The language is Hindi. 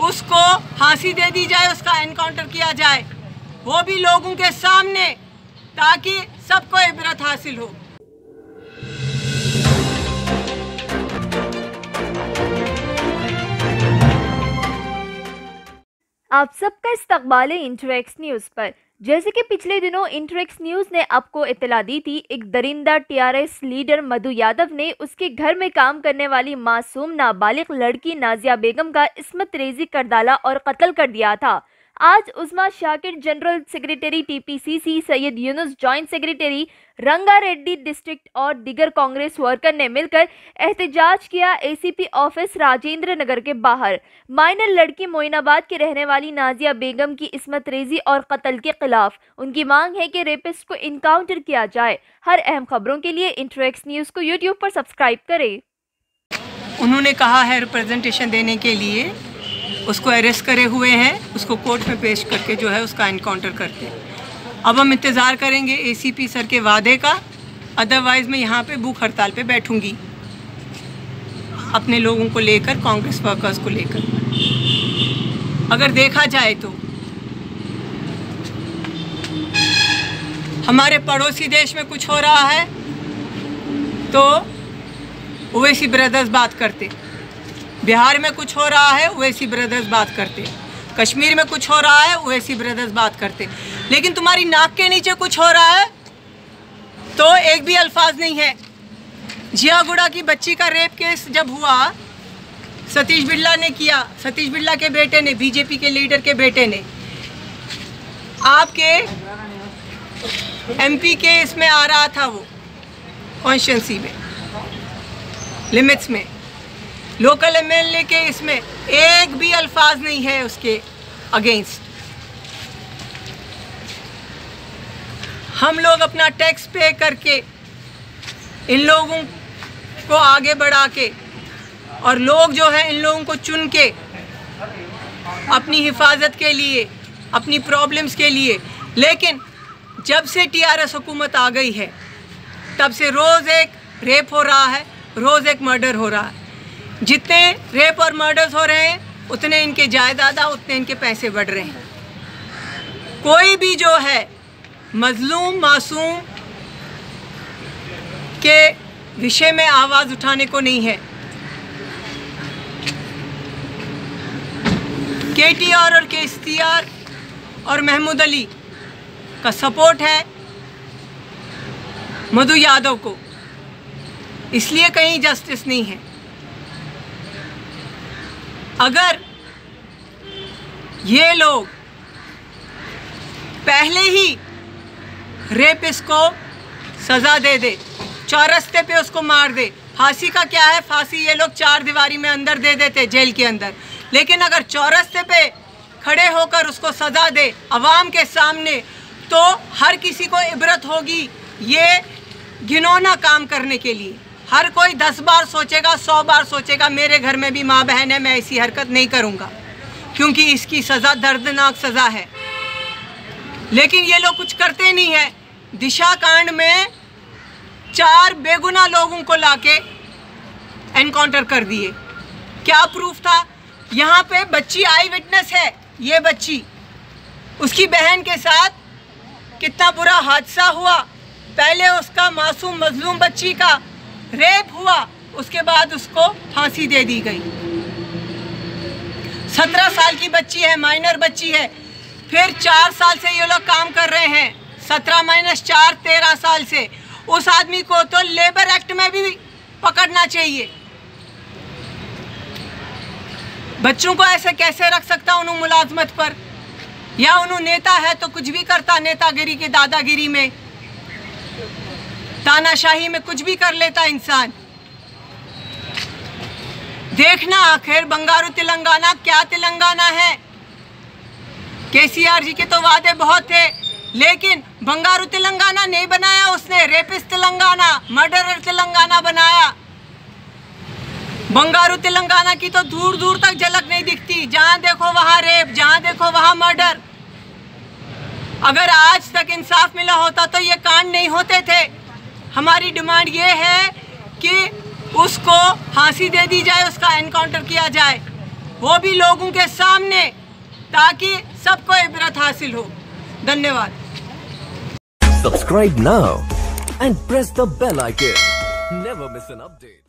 उसको फांसी दे दी जाए, उसका एनकाउंटर किया जाए, वो भी लोगों के सामने, ताकि सबको इबरत हासिल हो। आप सबका इस्तकबाल है इंटरएक्स न्यूज़ पर। जैसे कि पिछले दिनों इंटरएक्स न्यूज़ ने आपको इत्तला दी थी, एक दरिंदा टीआरएस लीडर मधु यादव ने उसके घर में काम करने वाली मासूम नाबालिग लड़की नाजिया बेगम का इस्मत रेजी कर डाला और कत्ल कर दिया था। आज Usma Shakir, general secretary TPCC, Syed Yunus joint secretary, Ranga Reddy district और दीगर कांग्रेस वर्कर ने मिलकर एहतजाज किया एसीपी ऑफिस राजेंद्र नगर के बाहर। माइनर लड़की मोइनाबाद की रहने वाली नाजिया बेगम की इस्मत रेजी और कत्ल के खिलाफ उनकी मांग है कि रेपिस्ट को इनकाउंटर किया जाए। हर अहम खबरों के लिए इंटरएक्स न्यूज़ को यूट्यूब पर सब्सक्राइब करें। उन्होंने कहा है रिप्रेजेंटेशन देने के लिए, उसको अरेस्ट करे हुए हैं, उसको कोर्ट में पेश करके जो है उसका एनकाउंटर करते हैं। अब हम इंतज़ार करेंगे एसीपी सर के वादे का, अदरवाइज़ मैं यहाँ पे भूख हड़ताल पे बैठूंगी अपने लोगों को लेकर, कांग्रेस वर्कर्स को लेकर। अगर देखा जाए तो हमारे पड़ोसी देश में कुछ हो रहा है तो ओवैसी ब्रदर्स बात करते, बिहार में कुछ हो रहा है ओवैसी ब्रदर्स बात करते, कश्मीर में कुछ हो रहा है ओवैसी ब्रदर्स बात करते, लेकिन तुम्हारी नाक के नीचे कुछ हो रहा है तो एक भी अल्फाज नहीं है। जियागुड़ा की बच्ची का रेप केस जब हुआ, सतीश बिरला ने किया, सतीश बिरला के बेटे ने, बीजेपी के लीडर के बेटे ने, आपके एमपी के इसमें आ रहा था, वो कॉन्स्टिट्यूंसी में लिमिट्स में, लोकल एमएलए के इसमें एक भी अल्फाज नहीं है उसके अगेंस्ट। हम लोग अपना टैक्स पे करके इन लोगों को आगे बढ़ा के, और लोग जो है इन लोगों को चुन के अपनी हिफाजत के लिए, अपनी प्रॉब्लम्स के लिए, लेकिन जब से टीआरएस हुकूमत आ गई है तब से रोज़ एक रेप हो रहा है, रोज़ एक मर्डर हो रहा है। जितने रेप और मर्डर्स हो रहे हैं उतने इनके जायदादा, उतने इनके पैसे बढ़ रहे हैं। कोई भी जो है मजलूम मासूम के विषय में आवाज़ उठाने को नहीं है। केटीआर और केसीआर और महमूद अली का सपोर्ट है मधु यादव को, इसलिए कहीं जस्टिस नहीं है। अगर ये लोग पहले ही रेपिस्ट को सज़ा दे दे, चौरस्ते पे उसको मार दे, फांसी का क्या है, फांसी ये लोग 4 दीवारी में अंदर दे देते जेल के अंदर, लेकिन अगर चौरस्ते पे खड़े होकर उसको सज़ा दे अवाम के सामने, तो हर किसी को इबरत होगी ये घिनौना काम करने के लिए। हर कोई 10 बार सोचेगा, 100 बार सोचेगा, मेरे घर में भी माँ बहन है, मैं ऐसी हरकत नहीं करूँगा, क्योंकि इसकी सज़ा दर्दनाक सज़ा है। लेकिन ये लोग कुछ करते नहीं है। दिशा कांड में 4 बेगुनाह लोगों को लाके एनकाउंटर कर दिए। क्या प्रूफ था? यहाँ पे बच्ची आई विटनेस है, ये बच्ची, उसकी बहन के साथ कितना बुरा हादसा हुआ। पहले उसका मासूम मजलूम बच्ची का रेप हुआ, उसके बाद उसको फांसी दे दी गई। 17 साल की बच्ची है, माइनर बच्ची है। फिर 4 साल से ये लोग काम कर रहे हैं, 17 - 4 13 साल से। उस आदमी को तो लेबर एक्ट में भी पकड़ना चाहिए। बच्चों को ऐसे कैसे रख सकता उन्होंने मुलाजमत पर? या उन्होंने नेता है तो कुछ भी करता, नेतागिरी के दादागिरी में, तानाशाही में कुछ भी कर लेता इंसान। देखना आखिर बंगारू तेलंगाना क्या तेलंगाना है। केसीआर जी के तो वादे बहुत थे, लेकिन बंगारू तेलंगाना नहीं बनाया उसने, रेपिस्ट तेलंगाना, मर्डरर तेलंगाना बनाया। बंगारू तेलंगाना की तो दूर दूर तक झलक नहीं दिखती। जहां देखो वहां रेप, जहां देखो वहां मर्डर। अगर आज तक इंसाफ मिला होता तो ये कांड नहीं होते थे। हमारी डिमांड ये है कि उसको फांसी दे दी जाए, उसका एनकाउंटर किया जाए। वो भी लोगों के सामने, ताकि सबको इबरत हासिल हो। धन्यवाद। Subscribe now and press the bell icon. Never miss an update.